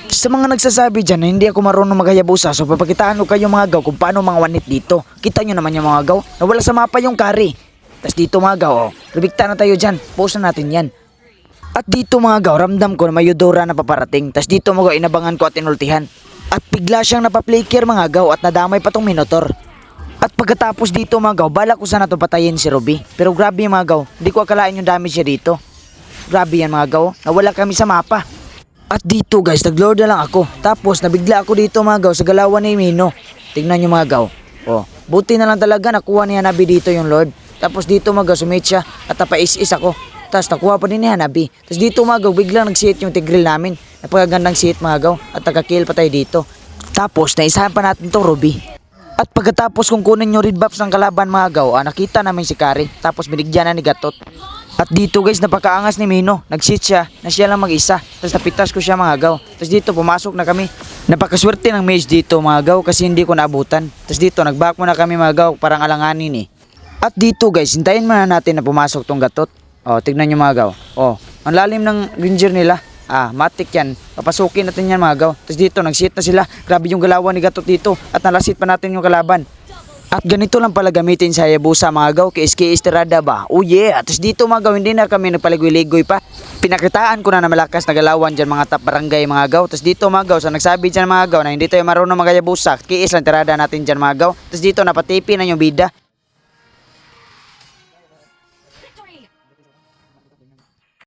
Sa mga nagsasabi dyan na hindi ako marunong maghayabusa, so papakitaan ko kayo mga gaw kung paano mga wanit dito. Kita nyo naman yung mga gaw, nawala sa mapa yung carry. Tas dito mga gaw, oh, rubikta na tayo dyan, post na natin yan. At dito mga gaw, ramdam ko na may Eudora na paparating. Tas dito mga gaw, inabangan ko at inultihan. At bigla siyang napaplaycare mga gaw at nadamay pa tong Minotaur. At pagkatapos dito mga gaw, bala ko sana to patayin si Ruby. Pero grabe mga gaw, hindi ko akalain yung damage niya dito. Grabe yan mga gaw, nawala kami sa mapa. At dito guys, naglord na lang ako. Tapos nabigla ako dito mga gaw sa galawan ni Mino. Tingnan nyo mga gaw. Oh, buti na lang talaga nakuha ni Hanabi dito yung Lord. Tapos dito mga gaw, sumit siya at napais-is ako. Tapos nakuha pa din ni Hanabi. Tapos dito mga gaw, biglang nag-sit yung Tigreal namin. Napakagandang sit mga gaw at nagka-kill pa tayo dito. Tapos naisahan pa natin to Ruby. At pagkatapos kung kunin yung red buffs ng kalaban mga gaw, nakita namin si Kari. Tapos binigyan na ni Gatot. At dito guys, napakaangas ni Mino. Nag-sit siya na siya lang mag-isa. Tapos napitas ko siya mga gaw. Tapos dito pumasok na kami. Napakaswerte ng mage dito mga gaw kasi hindi ko naabutan. Tapos dito nag-back muna kami mga gaw, parang alanganin eh. At dito guys, hintayin muna natin na pumasok tong Gatot. Oh, tignan nyo mga gaw. Oh, ang lalim ng ranger nila. Matik yan. Papasukin natin yan mga gaw. Tapos dito nag-sit na sila. Grabe yung galawan ni Gatot dito. At nalasit pa natin yung kalaban. At ganito lang pala gamitin sa Hayabusa mga gaw, kay SK Estrada ba? Oh yeah, at dito mga gaw, hindi na kami nagpaligoy-ligoy pa. Pinakitaan ko na malakas na galawan dyan mga top barangay mga gaw. Tapos dito mga gaw, sa nagsabi dyan mga gaw na hindi tayo marunong mag-Hayabusa, kay Estrada natin dyan mga gaw. Tapos dito napatipi na yung bida.